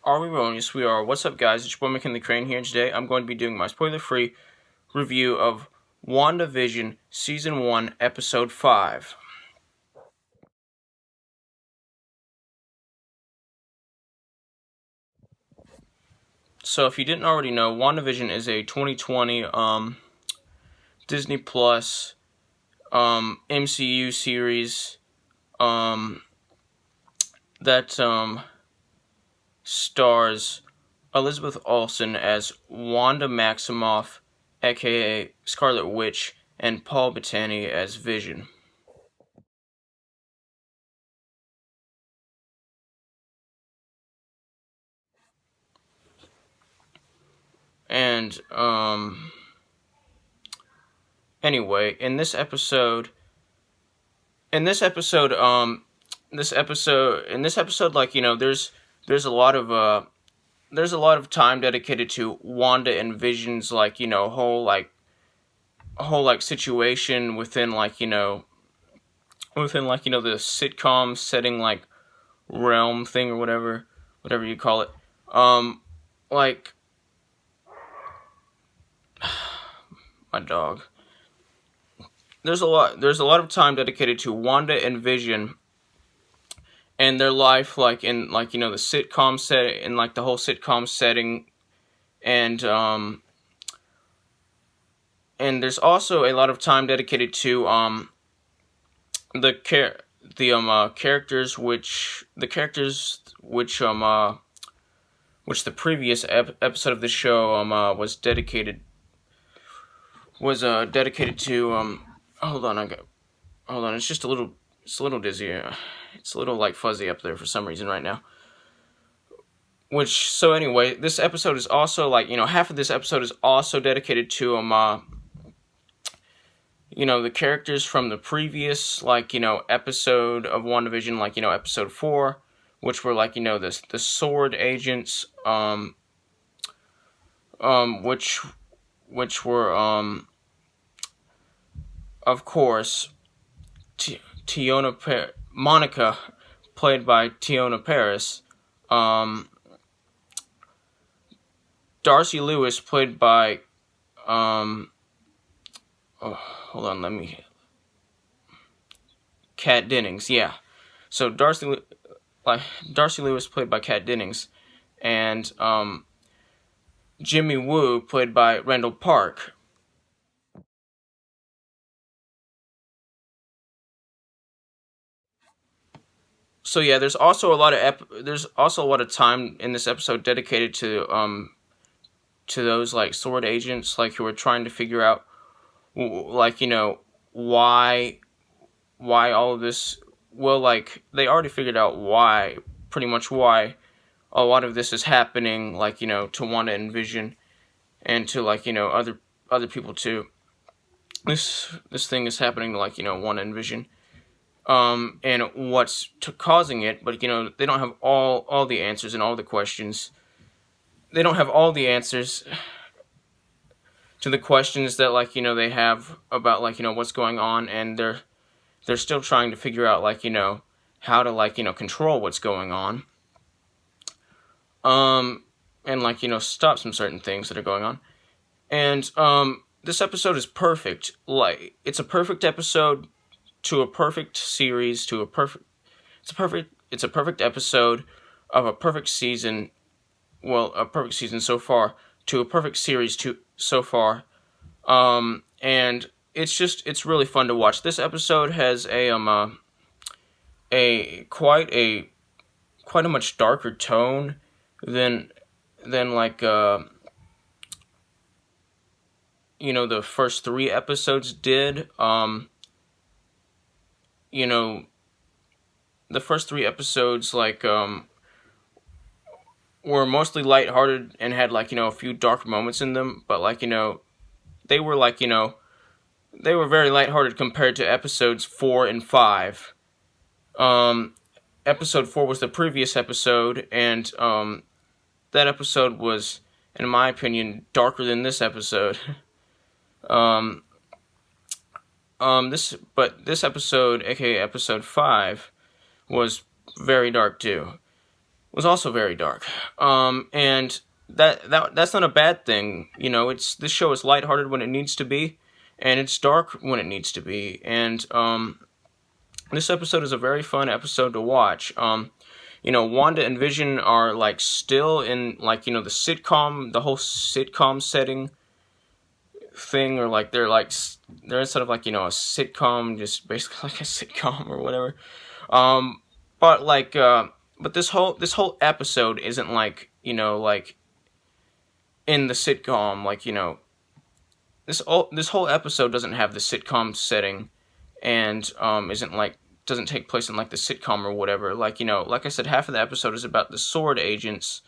Are we rolling? Yes, we are. What's up, guys? It's your boy McKinley Crain here, and today I'm going to be doing my spoiler-free review of WandaVision Season 1, Episode 5. So, if you didn't already know, WandaVision is a 2020 Disney Plus MCU series that stars Elizabeth Olsen as Wanda Maximoff, aka Scarlet Witch, and Paul Bettany as Vision. And anyway, in this episode, like, there's a lot of time dedicated to Wanda and Vision's, like, whole situation within, the sitcom setting, like, realm thing, or whatever you call it. Like, my dog. There's a lot of time dedicated to Wanda and Vision and their life, like, in, like, the sitcom set, in, like, the whole sitcom setting. And there's also a lot of time dedicated to the characters which the previous episode of the show was dedicated to. Hold on, it's a little dizzy. It's a little, like, fuzzy up there for some reason right now. So anyway, this episode is also, like, half of this episode is also dedicated to the characters from the previous, like, episode of WandaVision, like, episode 4, which were, like, the sword agents, which were of course, Monica, played by Tiona Paris, Darcy Lewis, played by, Kat Dennings, yeah. So Darcy Lewis, played by Kat Dennings, and Jimmy Woo, played by Randall Park. So yeah, there's also a lot of time in this episode dedicated to those, like, sword agents, like, who are trying to figure out, like, why all of this. Well, like, they already figured out pretty much why a lot of this is happening, like, to Wanda and Vision, and to, like, other people too. This thing is happening to, like, Wanda and Vision, and what's causing it, but, they don't have all the answers and all the questions. They don't have all the answers to the questions that, like, they have about, like, what's going on, and they're still trying to figure out, like, how to, like, control what's going on, and, like, stop some certain things that are going on. And this episode is perfect. Like, it's a perfect episode to a perfect series to a perfect. It's a perfect episode of a perfect season. Well, a perfect season so far to a perfect series so far. And it's really fun to watch. This episode has a quite a much darker tone than like the first 3 episodes did. The first 3 episodes, like, were mostly lighthearted and had, like, a few dark moments in them, but, like, they were, like, they were very lighthearted compared to episodes 4 and 5. Episode 4 was the previous episode, and that episode was, in my opinion, darker than this episode. This episode, aka episode 5, was very dark too. was also very dark. And that's not a bad thing. This show is lighthearted when it needs to be, and it's dark when it needs to be. And this episode is a very fun episode to watch. Wanda and Vision are like still in the sitcom, the whole sitcom setting thing, or they're instead of a sitcom, just basically like a sitcom or whatever. But but this whole episode isn't like in the sitcom, this whole episode doesn't have the sitcom setting, and doesn't take place in the sitcom or whatever. Like I said, half of the episode is about the sword agents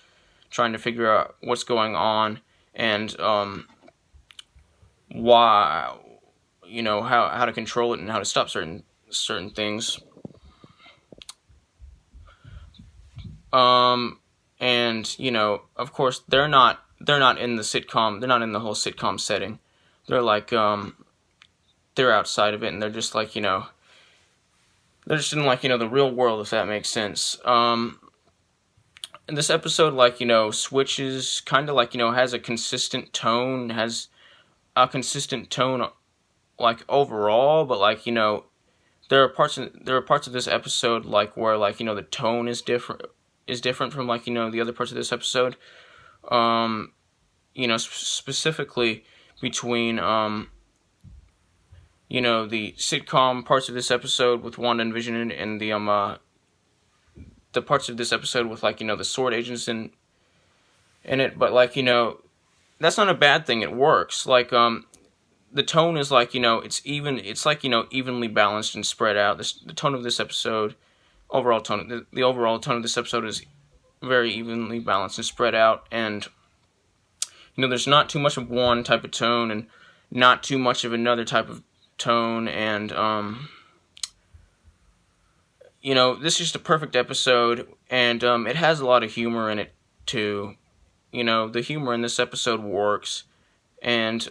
trying to figure out what's going on, and why, how to control it and how to stop certain things. And of course they're not in the sitcom. They're not in the whole sitcom setting. They're they're outside of it, and they're just they're just in the real world, if that makes sense. And this episode switches kind of has a consistent tone, overall, but there are parts of this episode where the tone is different from the other parts of this episode. Specifically between the sitcom parts of this episode with Wanda and Vision, and the parts of this episode with the sword agents in it. But that's not a bad thing. It works. The tone is it's even. It's evenly balanced and spread out. The tone of this episode, the overall tone of this episode is very evenly balanced and spread out, and there's not too much of one type of tone and not too much of another type of tone, and this is just a perfect episode, and it has a lot of humor in it too. The humor in this episode works, and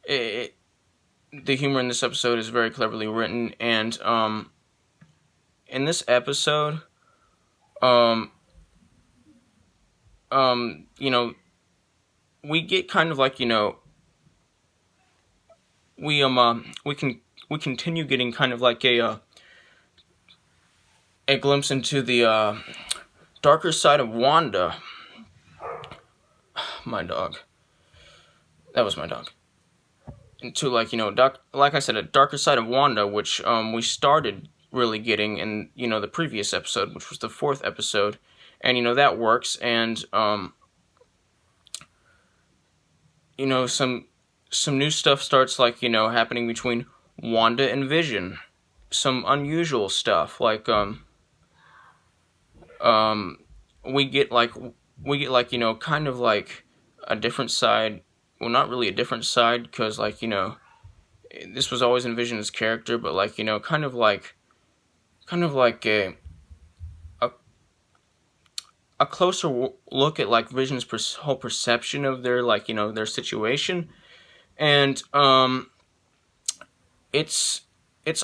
the humor in this episode is very cleverly written, and in this episode, we get kind of we continue getting kind of a glimpse into the darker side of Wanda. My dog. That was my dog. Into like I said, a darker side of Wanda, which we started really getting in the previous episode, which was the 4th episode, and that works, and some new stuff starts happening between Wanda and Vision. Some unusual stuff we get kind of a different side. Well, not really a different side, because this was always in Vision's character, but kind of like a closer look at Vision's whole perception of their their situation, and it's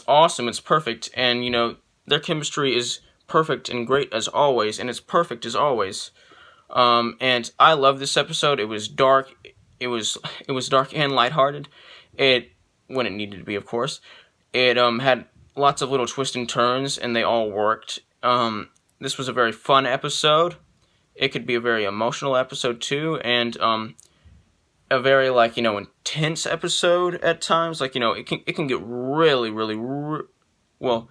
awesome. It's perfect, and their chemistry is perfect and great as always, and it's perfect as always. And I love this episode. It was dark. It was dark and lighthearted. When it needed to be, of course. It had lots of little twists and turns, and they all worked. This was a very fun episode. It could be a very emotional episode too, and a very intense episode at times. It can get really well,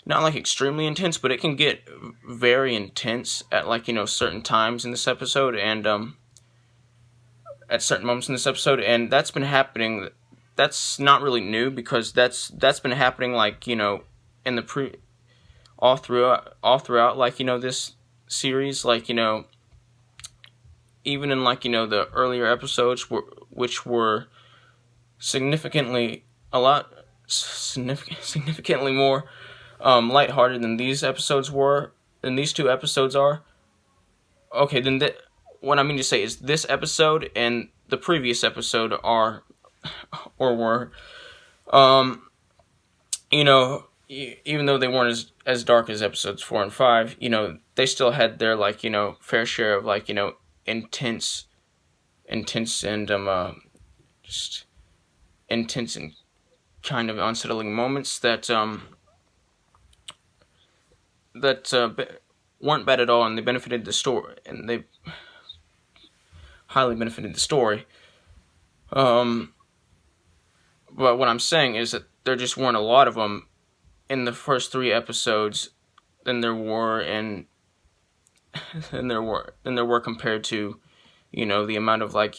not extremely intense, but it can get very intense at certain times in this episode, and at certain moments in this episode, and that's been happening. That's not really new, because that's been happening in the all throughout this series, even in the earlier episodes, which were significantly more lighthearted than these episodes were, than these 2 episodes are. Okay, then what I mean to say is this episode and the previous episode are, or were, even though they weren't as dark as episodes 4 and 5, they still had their like fair share of like intense and just intense and kind of unsettling moments that weren't bad at all, and they benefited the story, and they highly benefited the story. But what I'm saying is that there just weren't a lot of them in the first 3 episodes than there were compared to the amount of like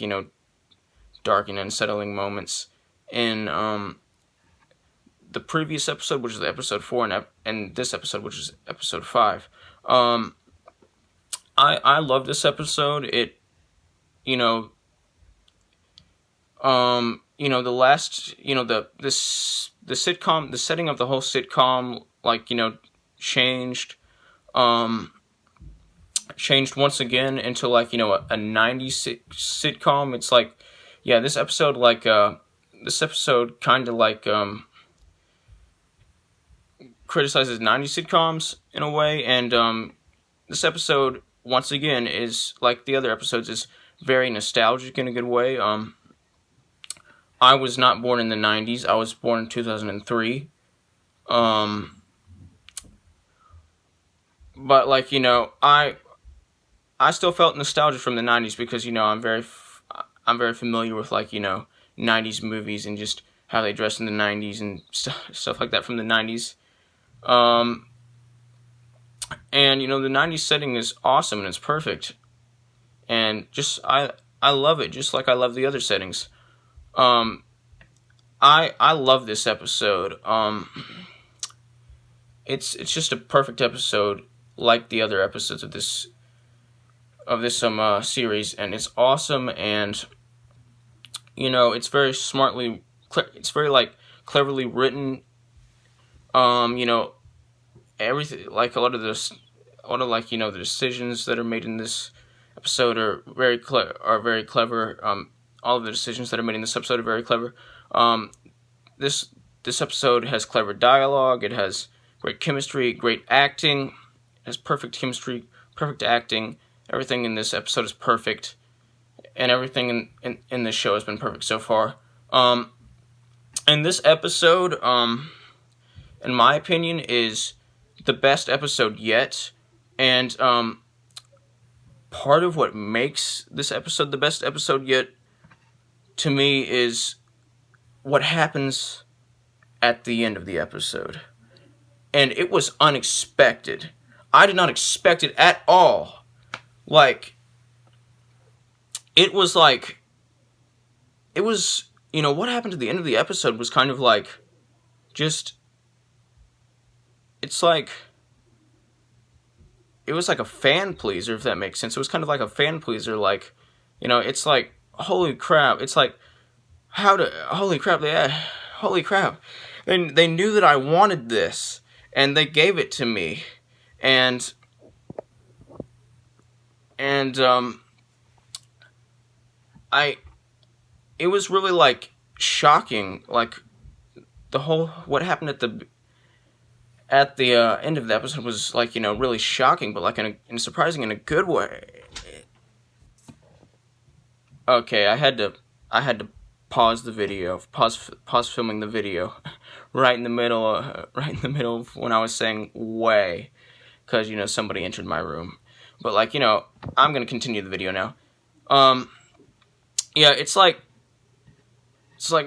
dark and unsettling moments in the previous episode, which is episode 4, and this episode, which is episode 5. I love this episode. It the last the sitcom, the setting of the whole sitcom like changed changed once again into like a 90s sitcom. It's like this episode kind of like criticizes 90s sitcoms in a way, and this episode once again is like the other episodes, is very nostalgic in a good way. I was not born in the 90s. I was born in 2003. But like I still felt nostalgia from the 90s because I'm very familiar with like 90s movies and just how they dressed in the 90s and stuff like that from the 90s. And the 90s setting is awesome and it's perfect. And just I love it just like I love the other settings. I love this episode. It's just a perfect episode like the other episodes of this series, and it's awesome, and it's very it's very like cleverly written. Everything, like a lot of the decisions that are made in this episode are very clever. All of the decisions that are made in this episode are very clever. This episode has clever dialogue. It has great chemistry, great acting. It has perfect chemistry, perfect acting. Everything in this episode is perfect, and everything in this show has been perfect so far. And this episode, in my opinion, is the best episode yet. And part of what makes this episode the best episode yet, to me, is what happens at the end of the episode. And it was unexpected. I did not expect it at all. Like, it was, what happened at the end of the episode was kind of like, it's like, it was like a fan pleaser, if that makes sense. It was kind of like a fan pleaser, like, it's like, holy crap, it's like, holy crap. And they knew that I wanted this, and they gave it to me, and it was really, like, shocking, like, what happened at the end of the episode was, like, really shocking, but, like, in surprising in a good way. Okay, I had to pause the video, pause filming the video, right in the middle of when I was saying way, because, somebody entered my room. But, like, I'm going to continue the video now. It's like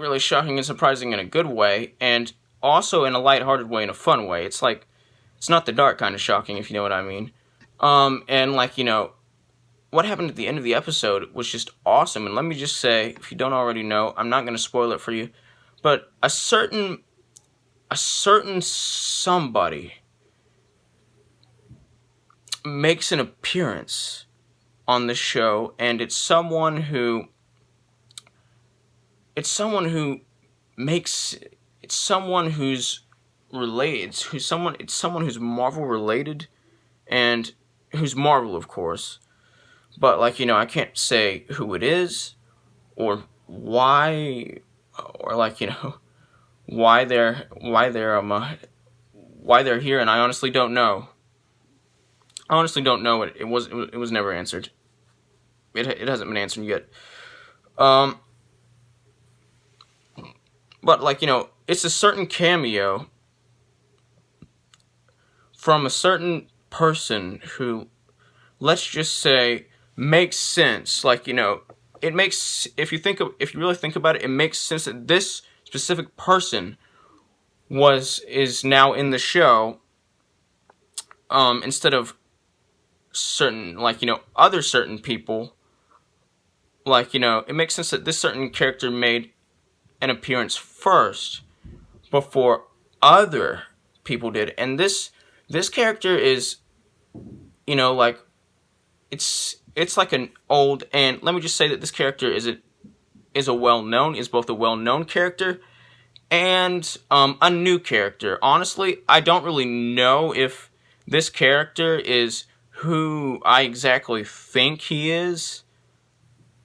really shocking and surprising in a good way, and also in a lighthearted way, in a fun way. It's like, it's not the dark kind of shocking, if you know what I mean. And, like, what happened at the end of the episode was just awesome. And let me just say, if you don't already know, I'm not going to spoil it for you, but a certain somebody makes an appearance on the show, and it's someone who's Marvel related, and who's Marvel, of course. But, like, I can't say who it is, or why, or, like, why they're why they're here, and I honestly don't know. It was never answered. It hasn't been answered yet. But like, it's a certain cameo from a certain person who, let's just say, makes sense. Like, it makes, if you really think about it, it makes sense that this specific person is now in the show, instead of certain, like, other certain people. Like, it makes sense that this certain character made an appearance first before other people did. And this character is, like, it's like an old, and let me just say that this character is both a well-known character and a new character. Honestly, I don't really know if this character is who I exactly think he is.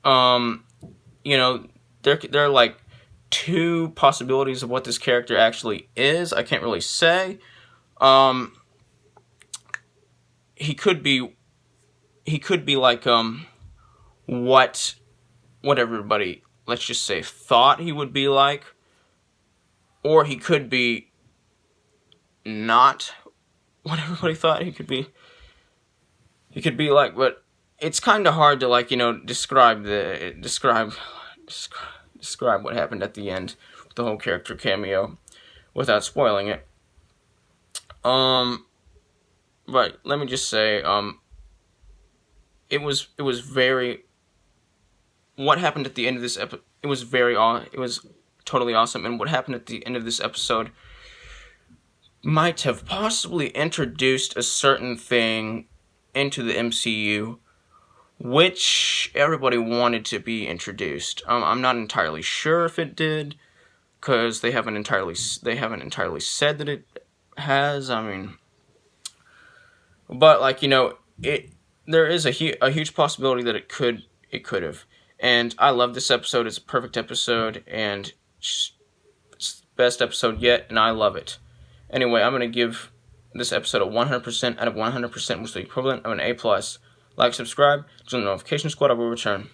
There are like two possibilities of what this character actually is. I can't really say. He could be like what everybody, let's just say, thought he would be like, or he could be not what everybody thought he could be. He could be like, but it's kind of hard to, like, describe what happened at the end with the whole character cameo without spoiling it. But let me just say, it was very, what happened at the end of this episode, it was totally awesome, and what happened at the end of this episode might have possibly introduced a certain thing into the MCU, which everybody wanted to be introduced. I'm not entirely sure if it did, because they haven't entirely said that it has. I mean, but like, there is a huge possibility that it could have. And I love this episode. It's a perfect episode, and it's the best episode yet, and I love it. Anyway, I'm gonna give this episode a 100% out of 100%, which is the equivalent of an A+. Like, subscribe, join the notification squad. I will return.